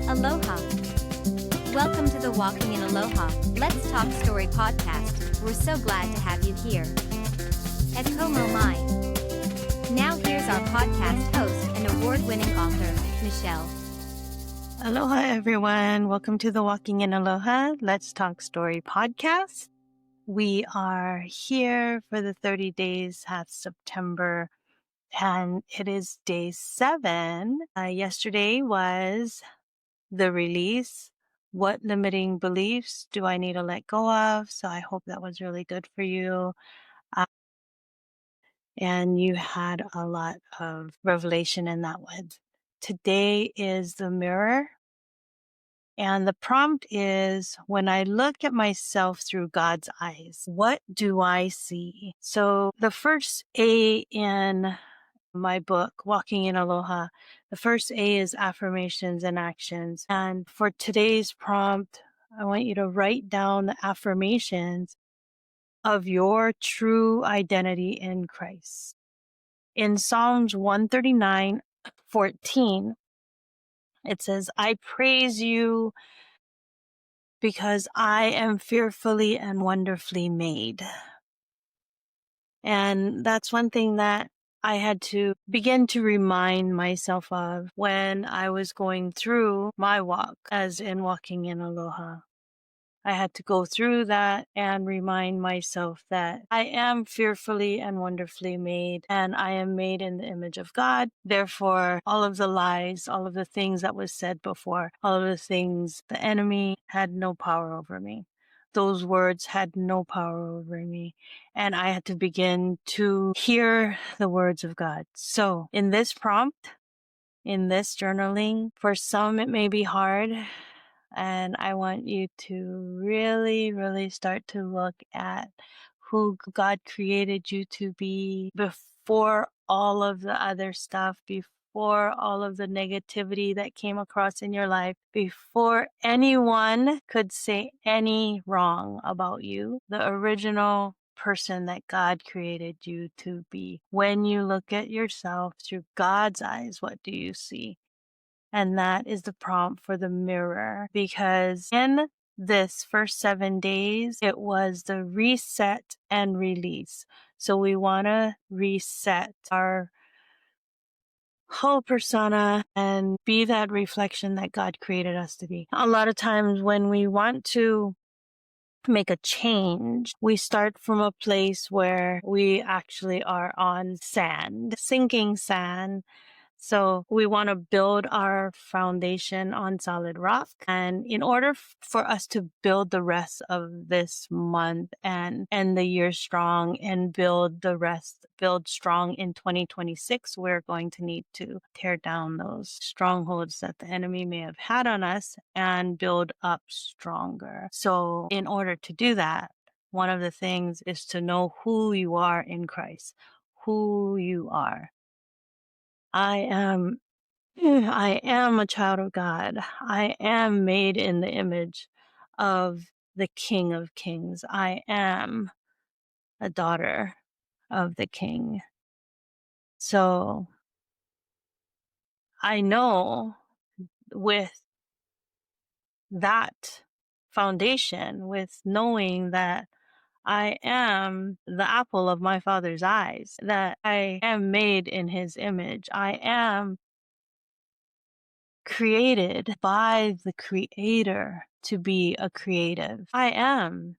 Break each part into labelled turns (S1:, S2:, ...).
S1: Aloha. Welcome to the Walking in Aloha, Let's Talk Story podcast. We're so glad to have you here. Et como mai. Now here's our podcast host and award-winning author, Michelle.
S2: Aloha, everyone. Welcome to the Walking in Aloha, Let's Talk Story podcast. We are here for the 30 days half September, and it is day 7. Yesterday was the release. What limiting beliefs do I need to let go of? So I hope that was really good for you. And you had a lot of revelation in that one. Today is the mirror. And the prompt is, when I look at myself through God's eyes, what do I see? So the first A in my book, Walking in Aloha, the first A is affirmations and actions. And for today's prompt, I want you to write down the affirmations of your true identity in Christ. In Psalms 139:14, it says, I praise you because I am fearfully and wonderfully made. And that's one thing that I had to begin to remind myself of when I was going through my walk, as in walking in Aloha. I had to go through that and remind myself that I am fearfully and wonderfully made, and I am made in the image of God. Therefore, all of the lies, all of the things that was said before, all of the things, the enemy had no power over me. Those words had no power over me. And I had to begin to hear the words of God. So in this prompt, in this journaling, for some it may be hard. And I want you to really, really start to look at who God created you to be before all of the other stuff, before all of the negativity that came across in your life, before anyone could say any wrong about you, the original person that God created you to be. When you look at yourself through God's eyes, what do you see? And that is the prompt for the mirror, because in this first 7 days, it was the reset and release. So we want to reset our whole persona and be that reflection that God created us to be. A lot of times when we want to make a change, we start from a place where we actually are on sand, sinking sand. So we want to build our foundation on solid rock. And in order for us to build the rest of this month and end the year strong and build strong in 2026, we're going to need to tear down those strongholds that the enemy may have had on us and build up stronger. So in order to do that, one of the things is to know who you are in Christ, who you are. I am a child of God. I am made in the image of the King of Kings. I am a daughter of the King. So I know with that foundation, with knowing that I am the apple of my Father's eyes, that I am made in His image. I am created by the Creator to be a creative. I am.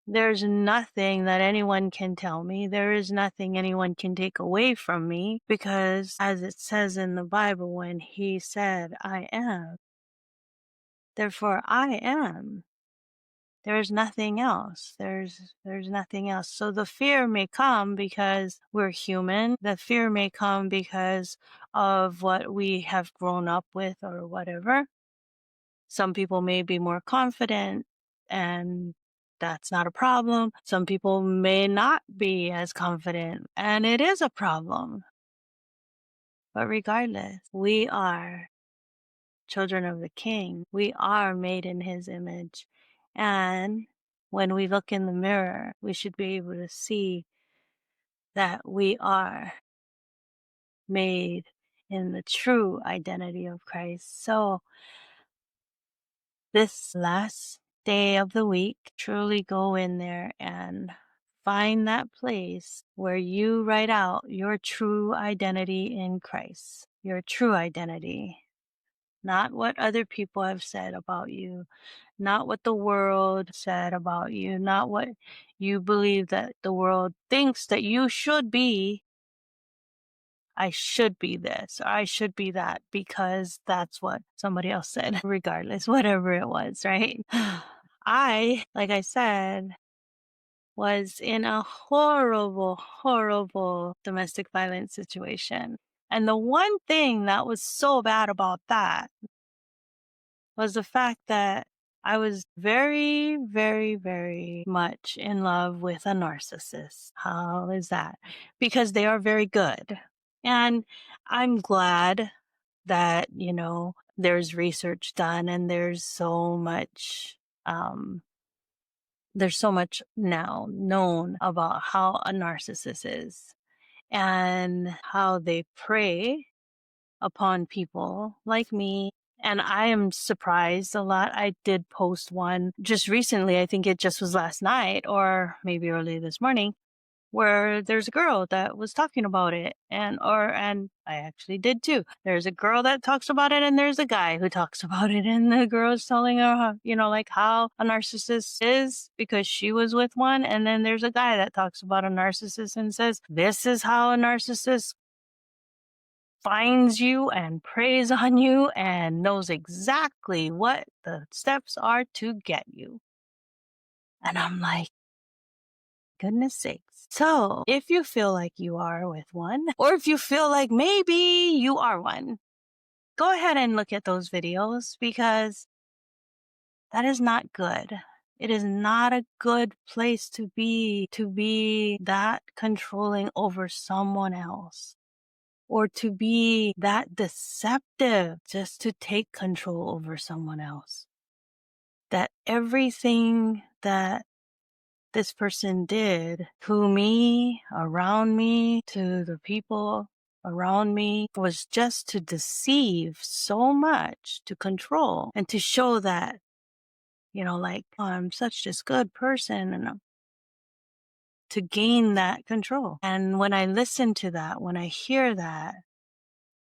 S2: There's nothing that anyone can tell me. There is nothing anyone can take away from me, because as it says in the Bible, when He said, I am, therefore I am. There's nothing else. There's nothing else. So the fear may come because we're human. The fear may come because of what we have grown up with or whatever. Some people may be more confident, and that's not a problem. Some people may not be as confident, and it is a problem. But regardless, we are children of the King. We are made in His image. And when we look in the mirror, we should be able to see that we are made in the true identity of Christ. So this last day of the week, truly go in there and find that place where you write out your true identity in Christ, your true identity, not what other people have said about you, not what the world said about you, not what you believe that the world thinks that you should be. I should be this, or I should be that because that's what somebody else said, regardless, whatever it was, right? Like I said, was in a horrible, horrible domestic violence situation. And the one thing that was so bad about that was the fact that I was very, very, very much in love with a narcissist. How is that? Because they are very good. And I'm glad that, there's research done and um, there's so much now known about how a narcissist is and how they prey upon people like me. And I am surprised a lot. I did post one just recently. I think it just was last night or maybe early this morning, where there's a girl that was talking about it, and I actually did too. There's a girl that talks about it and there's a guy who talks about it, and the girl's telling her like how a narcissist is because she was with one, and then there's a guy that talks about a narcissist and says this is how a narcissist finds you and preys on you and knows exactly what the steps are to get you. And I'm like, goodness sakes. So if you feel like you are with one, or if you feel like maybe you are one, go ahead and look at those videos, because that is not good. It is not a good place to be that controlling over someone else, or to be that deceptive just to take control over someone else. That everything that this person did to me, around me, to the people around me, was just to deceive so much, to control, and to show that, like, oh, I'm such this good person, and to gain that control. And when I listen to that, when I hear that,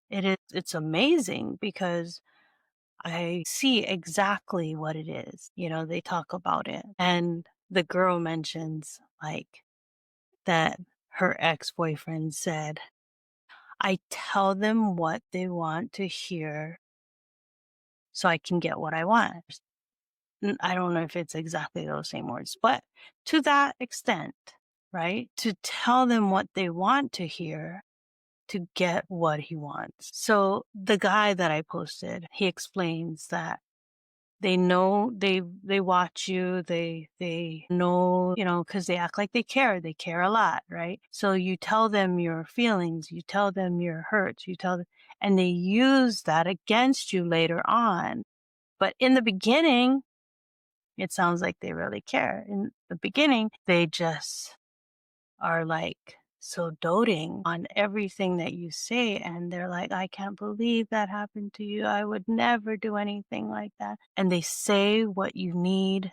S2: it's amazing, because I see exactly what it is. They talk about it. And the girl mentions, like, that her ex-boyfriend said, I tell them what they want to hear so I can get what I want. I don't know if it's exactly those same words, but to that extent, right? To tell them what they want to hear to get what he wants. So the guy that I posted, he explains that they know, they watch you, they know, because they act like they care a lot, right? So you tell them your feelings, you tell them your hurts, and they use that against you later on. But in the beginning, it sounds like they really care. In the beginning, they just are like so doting on everything that you say, and they're like, I can't believe that happened to you, I would never do anything like that. And they say what you need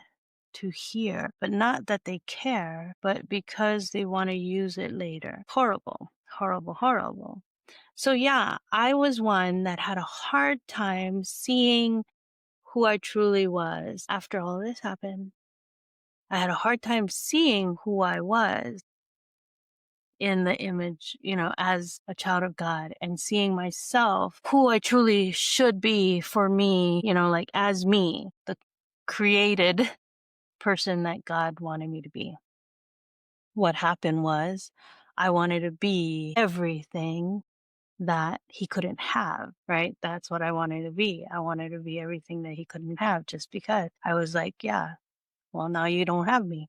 S2: to hear, but not that they care, but because they want to use it later. Horrible, horrible, horrible. So yeah, I was one that had a hard time seeing who I truly was after all this happened. I had a hard time seeing who I was in the image, as a child of God, and seeing myself, who I truly should be for me, like as me, the created person that God wanted me to be. What happened was I wanted to be everything that he couldn't have, right? That's what I wanted to be. I wanted to be everything that he couldn't have, just because I was like, yeah, well, now you don't have me.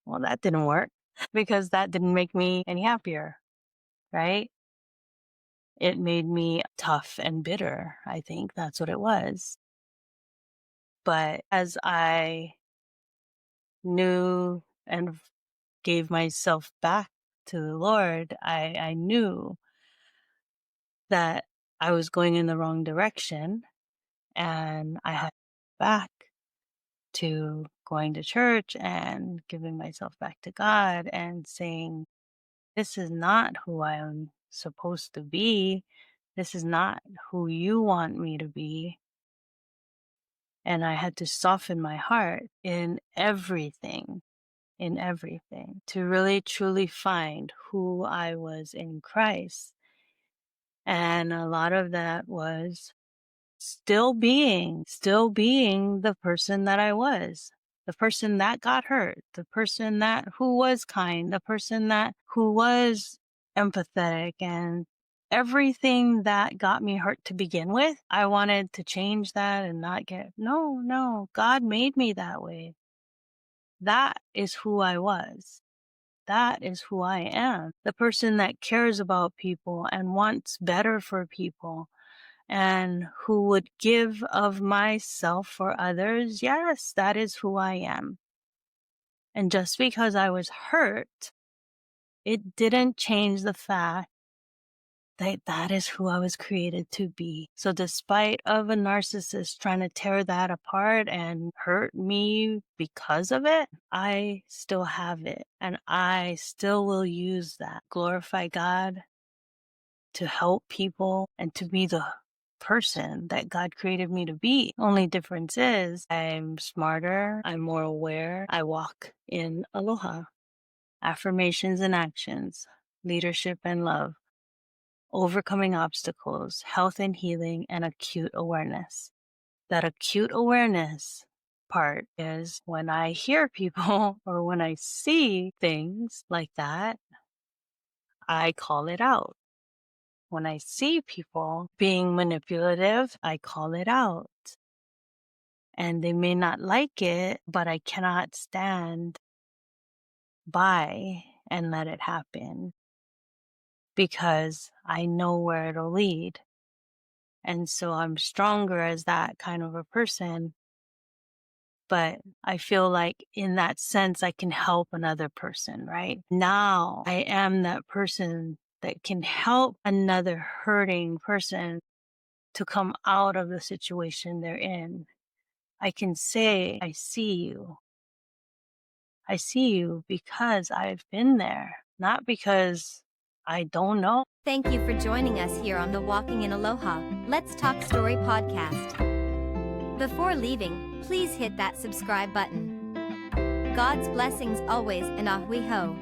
S2: Well, that didn't work, because that didn't make me any happier, right? It made me tough and bitter. I think that's what it was. But as I knew and gave myself back to the Lord, I knew that I was going in the wrong direction, and I had back to going to church and giving myself back to God and saying, this is not who I am supposed to be. This is not who you want me to be. And I had to soften my heart in everything, to really truly find who I was in Christ. And a lot of that was still being the person that I was, the person that got hurt, the person that who was kind, the person that who was empathetic, and everything that got me hurt to begin with. I wanted to change that and not get, no, God made me that way. That is who I was. That is who I am. The person that cares about people and wants better for people and who would give of myself for others. Yes, that is who I am. And just because I was hurt, it didn't change the fact that that is who I was created to be. So despite of a narcissist trying to tear that apart and hurt me because of it, I still have it. And I still will use that. Glorify God, to help people, and to be the person that God created me to be. Only difference is I'm smarter, I'm more aware, I walk in Aloha. Affirmations and actions, leadership and love, overcoming obstacles, health and healing, and acute awareness. That acute awareness part is when I hear people or when I see things like that, I call it out. When I see people being manipulative, I call it out. And they may not like it, but I cannot stand by and let it happen because I know where it'll lead. And so I'm stronger as that kind of a person. But I feel like in that sense, I can help another person, right? Now I am that person that can help another hurting person to come out of the situation they're in. I can say, I see you. I see you because I've been there, not because I don't know.
S1: Thank you for joining us here on the Walking in Aloha, Let's Talk Story podcast. Before leaving, please hit that subscribe button. God's blessings always and ahui ho.